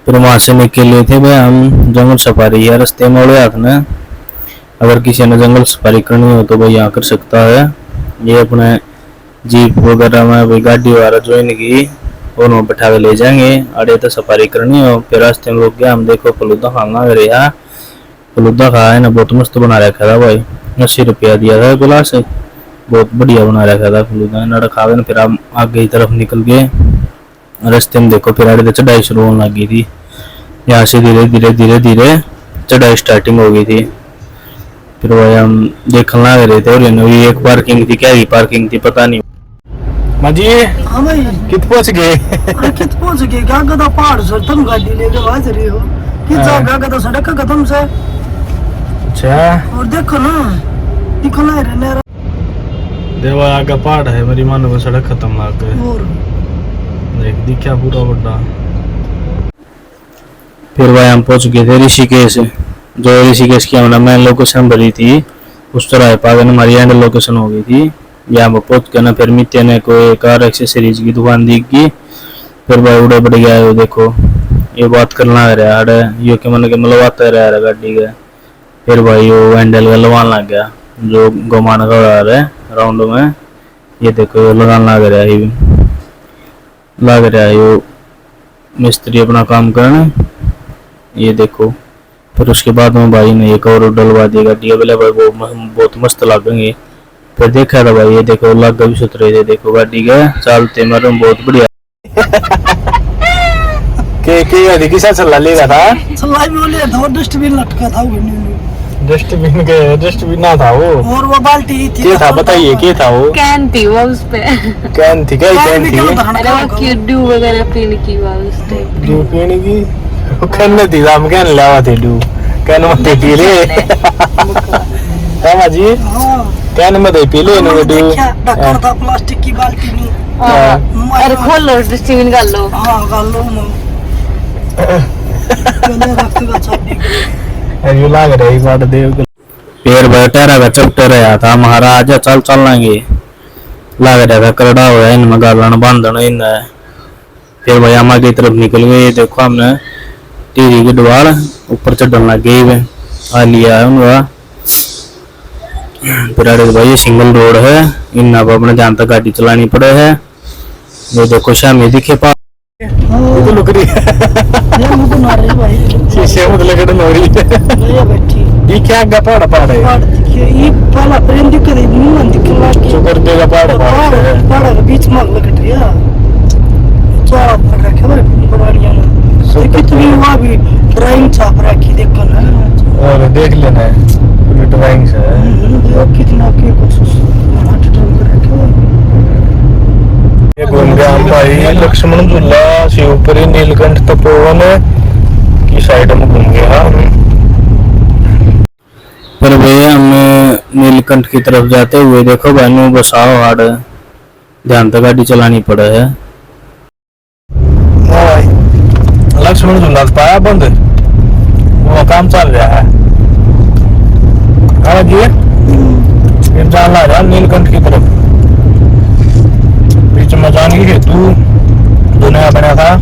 फिर वहां से निकले थे भाई हम जंगल सफारी है रास्ते में उड़े हाथ में। अगर किसी ने जंगल सफारी करनी हो तो भाई यहाँ कर सकता है। ये अपने जीप वगैरह में भाई गाड़ी वगैरह ज्वाइन की और वहाँ बैठा के ले जाएंगे। अरे तो सफारी करनी हो फिर रास्ते में रुक गया हम। देखो फलूदा खाना रहा, फलूदा खाया ना बहुत मस्त बना रखा था भाई। 80 रुपया दिया था गिलास, बहुत बढ़िया बना रखा था फलूदा ना खा गए। फिर हम आगे की तरफ निकल गए। रास्ते में देखो फिर आगे चढ़ाई शुरू होने लगी थी। यहाँ से धीरे धीरे धीरे धीरे चढ़ाई स्टार्टिंग हो गई थी। फिर वही हम देखने लग रहे थे और ये एक पार्किंग थी, क्या ही पार्किंग थी पता नहीं। माजी हाँ भाई कित पहुंच गए? कित पहुंच गए? क्या गदा पहाड़ से तुम गाड़ी लेके भाज रही हो? कित जाएगा गदा सड़क का खत्म से। अच्छा और देखो ना निकला रहने देवा आगे पहाड़ है, मेरी मानो को सड़क खत्म आ गए। और देख दिखा पूरा बड़ा। फिर वह हम पहुंच गए थे ऋषिकेश। जो ऋषिकेश की हमने मेन लोकेशन भरी थी उस तरह पागल हमारी एंड लोकेशन हो गई थी। यहाँ पर पहुंच के ना फिर मित्य ने कोई कार एक्सेसरीज की दुकान दिखी। फिर वह उड़े बढ़ गया। वो देखो ये बात करना रहा अरे यो के मन के मलवाता रहा गाड़ी का। फिर भाई वो हैंडल का लगान लग गया जो घुमान का रहा है राउंड में। ये देखो लगान लग रहा है, लग रहा है वो मिस्त्री अपना काम करने। ये देखो फिर उसके बाद में भाई ने एक और डलवा दी गाड़ी वाले भाई, वो बहुत मस्त लगेंगे। फिर देखा था भाई ये देखो लग भी सुथरे थे। देखो गाड़ी के चलते मेरे बहुत बढ़िया। के अभी किसा चला लेगा था? सलाई बोले तो डस्टबिन लटका था वो। डस्टबिन ना था वो, और वो बाल्टी थी। क्या था बताइए, क्या था वो? कैन थी वो उस पे। कैन थी? क्या कैन थी? अरे वो क्यूडू वगैरह पीने की वो उस टाइप डू पीने की कैन में थी। हम कैन लावा थे डू कैन में थे पी ले। है माजी हां कैन में थे पी ले नो डू। ढक्कन था प्लास्टिक की बाल्टी में। अरे खोल लो डस्टबिन कर लो। हां कर लो ना मैंने रख दिया चाबी। अरे लग रही बात देव के फिर बैठा का चपटे रहा था महाराज चल चल लेंगे। लग रहा था करड़ा हुआ इनमें गालन बांधना इन। फिर भाई हम आगे तरफ निकल गए। देखो हमने टीरी की द्वार ऊपर चढ़ने लग गई आ लिया है उनका। फिर अरे भाई ये सिंगल रोड है, इन अब अपने ध्यान तक गाड़ी चलानी पड़े है। ये देखो शामी दिखे पा तो लुक रही ये मुझे मार रही भाई। शीशे में लगे तो नौरी ये बैठी ये क्या गपड़ पड़ है? पहाड़ दिखे ये पहला प्रेम दिख रही नहीं दिखने लगी। शुगर देगा पड़ पहाड़ के बीच में लग रही है। चौड़ा पड़ रखा है पुरानिया में। कितनी वहाँ भी ड्राइंग छाप रखी देखो ना। और देख लेना पूरी ड्राइंग से कितना के कुछ हार्ट ड्राइंग कर रखे हो। ये घूम गया हम भाई लक्ष्मण झूला शिवपुरी नीलकंठ तपोवन की साइड में घूम गया हम। पर भैया हम नीलकंठ की तरफ जाते हुए देखो भाई बसाओ हार्ड ध्यान तक गाड़ी चलानी पड़ा है। लक्ष्मण झूला पाया बंद, वो काम चल रहा है। हाँ जी जाना रहा नीलकंठ की तरफ। बीच में जाने की हेतु दुनिया बना था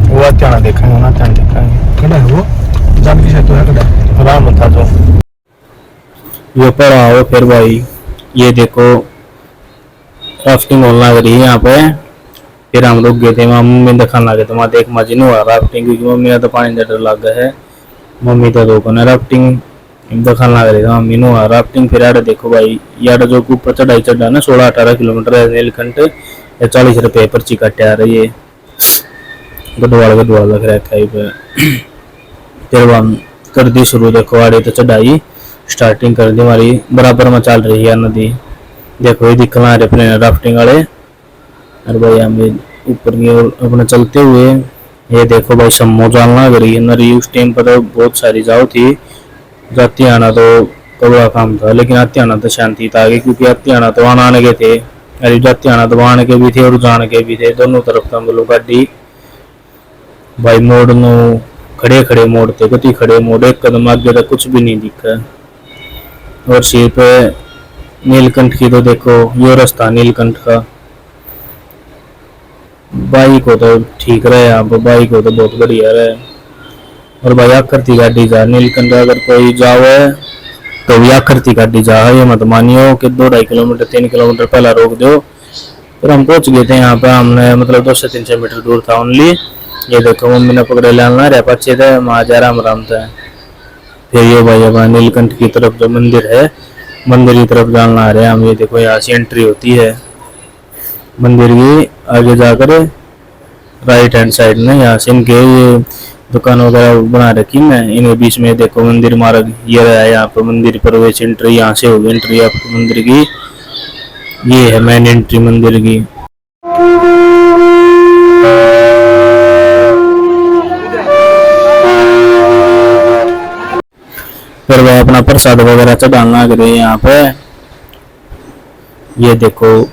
वो अत्याना देखेंगे ना ध्यान देखेंगे कड़ा है वो जान की सेतु है कड़ा राम था जो ये पड़ा हो। फिर भाई ये देखो राफ्टिंग होने लग रही है यहाँ पे। फिर हम रुक गए थे, मम्मी दिखाने लगे थे वहाँ देख मजी नहीं हुआ राफ्टिंग क्योंकि मम्मी तो पानी से डर लग गया है। मम्मी तो दो को राफ्टिंग दिखाने लग रही थी मम्मी ने हुआ राफ्टिंग। फिर यार देखो भाई यार जो ऊपर चढ़ाई चढ़ा ना 16-18 किलोमीटर है नीलकंठ। 40 रुपये पर्ची काटे आ रही है गढ़वाल लग रहा है। फिर हम कर दी शुरू। देखो आड़े तो चढ़ाई स्टार्टिंग कर दी हमारी बराबर में चल रही है नदी। देखो ये दिखना रहे अपने राफ्टिंग वाले। और भाई हम ऊपर की ओर अपने चलते हुए ये देखो भाई सम्मो जालना लग रही है नरी। उस टाइम पर तो बहुत सारी जाओ थी। जाती आना तो बड़ा काम था लेकिन आती आना तो शांति था आगे क्योंकि आती आना तो वहां आने के थे। अरे जाती आना तो वहां के भी थे और जाने के भी थे दोनों तरफ था मतलब गाड़ी। भाई मोड़ नो खड़े खड़े मोड़ थे गति खड़े मोड़ एक कदम आगे तक कुछ भी नहीं दिखा। और सिर्फ नीलकंठ की तो देखो यो रास्ता नीलकंठ का। बाइक हो तो ठीक रहे, यहाँ पर बाइक हो तो बहुत बढ़िया रहे। और भाई आकृति गाड़ी जा नीलकंठ अगर कोई जावे तो भी आकृति गाड़ी जा, ये मत मानियो कि 2-2.5 किलोमीटर 3 किलोमीटर पहला रोक दो। फिर हम पहुंच गए थे यहाँ पे, हमने मतलब 200-300 मीटर दूर था ओनली। ये देखो मम्मी ने पकड़े लाना रहे पच्चे थे वहाँ जा राम था। फिर ये भाई अब नीलकंठ की तरफ जो मंदिर है, मंदिर की तरफ जाना आ रहे हैं हम। ये देखो यहाँ से एंट्री होती है मंदिर की, आगे जाकर राइट हैंड साइड में यहाँ से इनके ये दुकान वगैरह बना रखी है, इनके बीच में देखो मंदिर मार्ग ये रहा है। यहाँ पर मंदिर प्रवेश एंट्री यहाँ से होगी, एंट्री आपको मंदिर की ये है मेन एंट्री मंदिर की। फिर वह अपना प्रसाद वगैरह चढ़ाना लग रहे हैं यहाँ पे। ये देखो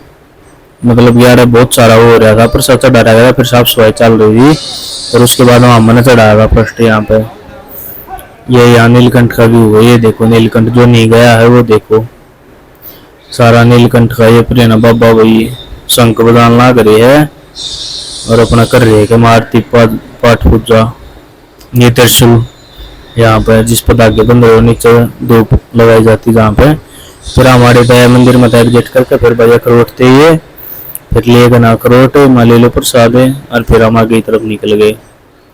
मतलब यार बहुत सारा हो रहा था, प्रसाद चढ़ा रहा था, फिर साफ सफाई चल रही थी और उसके बाद वहां मैंने चढ़ाया था फर्स्ट यहाँ पे। ये यहाँ नीलकंठ का व्यू है, ये देखो नीलकंठ जो नहीं गया है वो देखो सारा नीलकंठ का। ये प्रेरणा बाबा वही शंख बजान लग रही है और अपना कर रही है कि आरती पाठ पूजा। ये त्रिशूल यहाँ पे जिस पर धागे बंधे हुए नीचे धूप लगाई जाती जहाँ पे। फिर हमारे दया मंदिर में एग्जिट करके फिर भैया अखरोट थे ये, फिर लिए गना अखरोट ले लो प्रसाद और फिर हम आगे की तरफ निकल गए।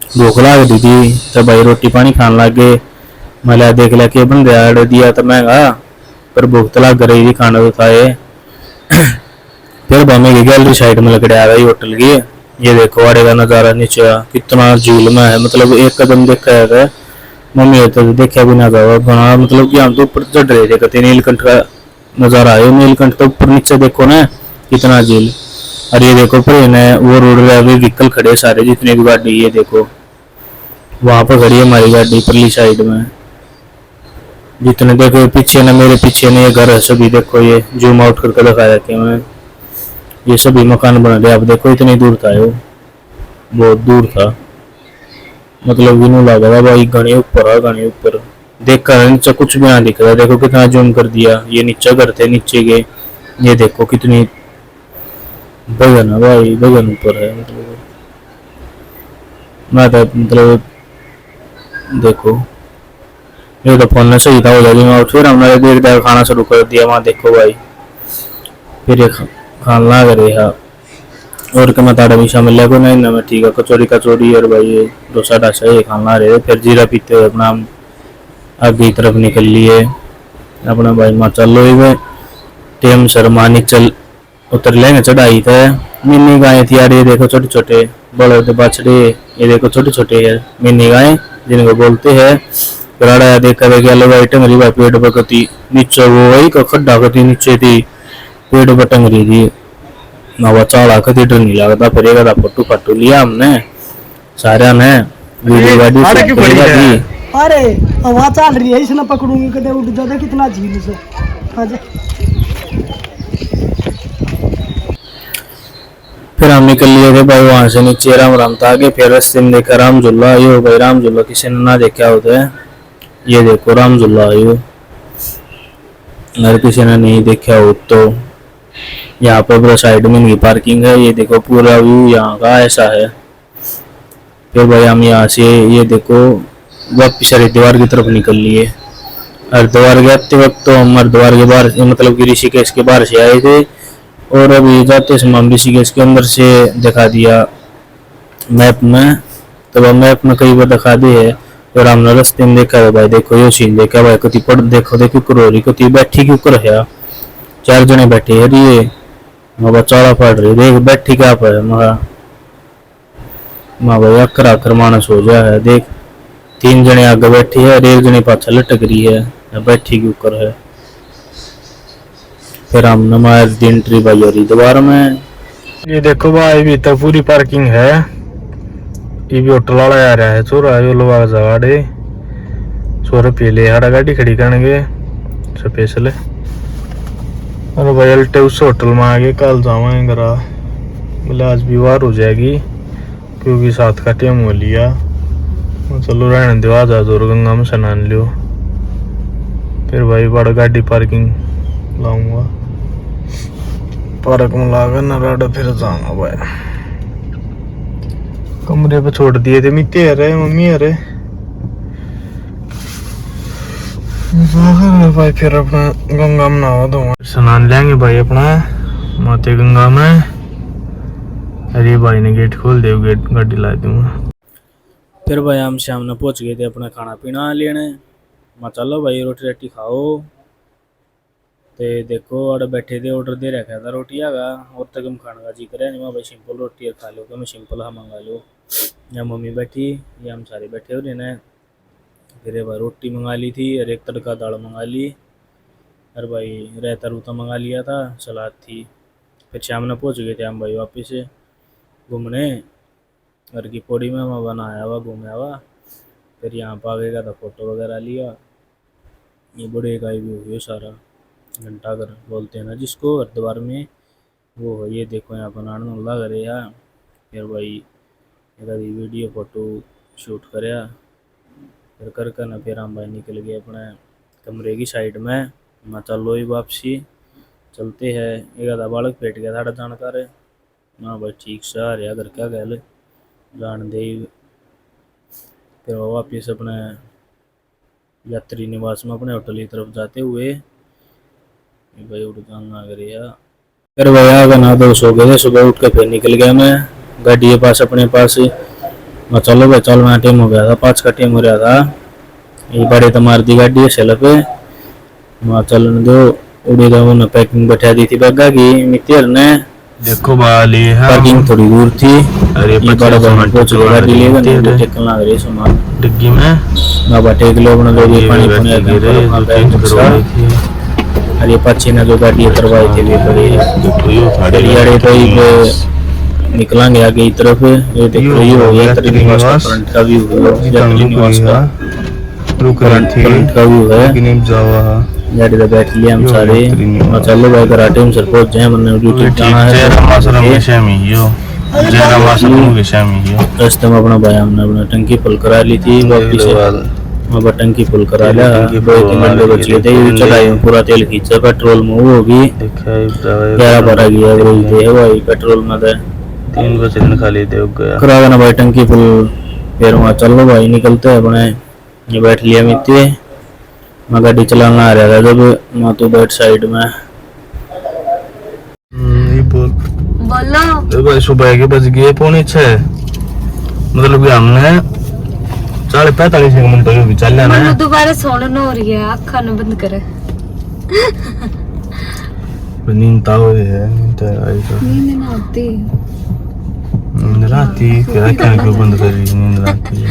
भूख लाग रही थी तब भाई रोटी पानी खाने लग गए। मैं देख लिया कि बन रहा है दिया तो महंगा पर भूख तो लग रही थी, खाना तो था ये। फिर भाई की गैलरी साइड में लकड़े आ गई होटल की। ये देखो आड़े का नजारा नीचे कितना झील में है, मतलब एक कदम देखा है मम्मी तो देखा भी ना जाओ बना, मतलब कि हम तो ऊपर चढ़ रहे थे कहते नीलकंठ का नजारा है। नीलकंठ तो ऊपर नीचे देखो ना कितना झील। और ये देखो ट्रेन है वो रोड रहा है, व्हीकल खड़े सारे जितने भी गाड़ी, ये देखो वहां पर खड़ी है हमारी गाड़ी परली साइड में। जितने देखो पीछे ना मेरे पीछे ने ये घर है सभी, देखो ये जूम आउट करके दिखाया कि मैं ये सभी मकान बन रहे। आप देखो इतनी दूर था वो, बहुत दूर था, मतलब भी नहीं लगा था भाई घने ऊपर है, घने ऊपर देख कर नीचे कुछ भी ना दिख रहा। देखो कितना जूम कर दिया, ये नीचे घर थे नीचे के, ये देखो कितनी बगन है भाई, बगन ऊपर है। मतलब मैं तो मतलब देखो ये तो फोन में सही था हो जाएगी। फिर हमने देख देख खाना शुरू कर दिया वहाँ देखो भाई, फिर ये खाना लग रहा और के मताड़ा भी शामिल है को नहीं ना मैं ठीक है कचौड़ी और भाई ये डोसा डासा ये खाना रहे। फिर जीरा पीते हुए अपना आगे की तरफ निकल लिए अपना भाई माँ चल लो ही टेम शर्मानी चल उतर लेंगे चढ़ाई थे। मिनी गाय थी यार, ये देखो छोटे छोटे बड़े बछड़े, ये देखो छोटे छोटे है मिनी गाय जिनको बोलते हैं। फिर देखा देखा लो भाई टंगरी भाई पेड़ बकती नीचे वो वही का खड्डा कती नीचे थी पेड़ पर टंगरी थी ना वो चाड़ा कती डर नहीं लगता। फिर एक फोटो फाटो लिया हमने सारे ने वीडियो गाड़ी। अरे हवा चल रही है इसने पकड़ूंगी कदे उठ जाता कितना झील से आजा। फिर हम निकल लिए थे भाई वहां से नीचे राम था आगे। फिर रास्ते में देखा राम झूला, यो भाई राम झूला किसी ने ना देखा होता है, ये देखो राम झूला यो अगर किसी ने नहीं देखा हो तो यहाँ पर पूरा साइड में इनकी पार्किंग है। ये देखो पूरा व्यू यहाँ का ऐसा है। फिर भाई हम यहाँ से ये देखो वापिस हरिद्वार की तरफ निकल लिए। हरिद्वार के आते वक्त तो हम हरिद्वार के बाहर मतलब कि ऋषिकेश के बाहर से आए थे और अभी जाते समय हम ऋषिकेश के अंदर से दिखा दिया मैप में, तब तो मैप में कई बार दिखा दी है। और हमने रास्ते में देखा है भाई देखो ये सीन देखा भाई कति पड़ देखो देखो करोरी कति बैठी क्यों कर है, 4 जने बैठे है ये चाड़ा पड़ रही देख बैठी क्या पर माँ भाई अकर आकर मानस हो जाए है। देख 3 जने आगे बैठी है और 1 जने पाछा लटक रही है बैठी के ऊपर है। फिर हम नमाज दिन ट्री भाई हरिद्वार में। ये देखो भाई भी तो पूरी पार्किंग है, ये भी होटल वाला आ रहा है छोरा यो लोग जगाड़े 100 रुपये ले हाड़ा गाड़ी खड़ी करेंगे स्पेशल। अरे भाई अल्टे उस होटल में आगे कल जावाएंगे घरा, बोले आज भी वार हो जाएगी क्योंकि 7 का टाइम हो लिया। चलो रहने दो आज जोर गंगा में स्नान लियो। फिर भाई बड़ा गाड़ी पार्किंग लाऊंगा, पार्क में लाकर ना राडा फिर जाऊंगा भाई। कमरे पे छोड़ दिए थे मिट्टी अरे मम्मी अरे भाई फिर अपना गंगा में नहा दो स्नान लेंगे भाई अपना माते गंगा में। अरे भाई ने गेट खोल दे गेट गाड़ी ला दूंगा। फिर भाई हम शाम ने पहुंच गए थे अपना खाना पीना लेने। मैं चलो भाई रोटी रोटी खाओ। ते देखो और बैठे थे ऑर्डर दे रखा था रोटी का और तक हम खाने का जी करे नहीं भाई सिंपल रोटी खा लो कि मैं सिंपल हाँ मंगा लो। या मम्मी बैठी या हम सारे बैठे हो रहे ने। फिर भाई रोटी मंगा ली थी और एक तड़का दाल मंगा ली और भाई रायता रूता मंगा लिया था सलाद थी। फिर शाम ने पहुंच गए थे हम भाई वापस से घूमने घर की पौड़ी में मैं बनाया हुआ घूमया हुआ। फिर यहाँ पर आ गया था फोटो वगैरह लिया। ये बड़े का भी हो गया सारा घंटा घर बोलते हैं ना जिसको हरिद्वार में वो हो। ये देखो यहाँ पर नान लग रहे यार। फिर भाई वीडियो फोटो शूट कराया फिर कर ना फिर हम भाई निकल गए अपने कमरे की साइड में। मैं चलो ही वापसी चलते हैं। एक आधा बालक पेट गया था जानकार है ना भाई ठीक से आ रहा घर क्या गल जान दे। फिर वापिस अपने यात्री निवास में अपने होटल की तरफ जाते हुए भाई उठ जाना गया। फिर भाई आगे ना दो सो गए सुबह उठ के फिर निकल गया मैं गाड़ी के पास अपने पास। मैं चलो भाई चल मैं टाइम हो गया था 5 का टाइम हो रहा था। ये बड़े तो मार दी गाड़ी है सेल पे मैं चलन दो उड़ी तो पैकिंग बैठा दी थी बैगा की मित्र ने। देखो बाली है पार्किंग थोड़ी दूर थी। अरे ये बड़ा पहुंच गया गाड़ी लेकर टेकन लग रही सामान डिग्गी में बाबा टेक लो अपना जो भी पानी पुनी और ये पक्षी ने जो गाड़ी करवाई थी भी बड़ी तो निकलेंगे आगे की तरफ। ये देखो ये हो गया फ्रंट का व्यू फ्रंट का व्यू है। गाड़ी तो बैठ लिया हम सारे चलो भाई कराटे में सर पहुंच जाए मैंने ड्यूटी जाना है। रास्ते में अपना भाई हमने अपना टंकी फुल करा ली थी वापिस वहाँ पर टंकी फुल करा लिया 2-3 घंटे बच गए थे चढ़ाई में पूरा तेल खींचा पेट्रोल में वो होगी 11 भरा गया भाई पेट्रोल में 3 बजे खाली दे गया करा देना भाई टंकी फुल। फिर वहाँ चलो भाई निकलते हैं अपने। ये बैठ लिया मित्ते मैं गाड़ी चलाना आ रहा था जब मैं तो बैठ साइड में। बोलो भाई सुबह के बज गए 6:45 मतलब कि हमने 40-45 मिनट तो भी चल जाना है। दोबारा सोना हो रही है आँख खाना बंद करे नींद तो है नींद आई तो नींद आती नींद आती फिर क्या क्यों बंद कर रही नींद आती है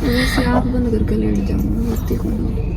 वैसे आँख बंद करके लेट जाऊंगा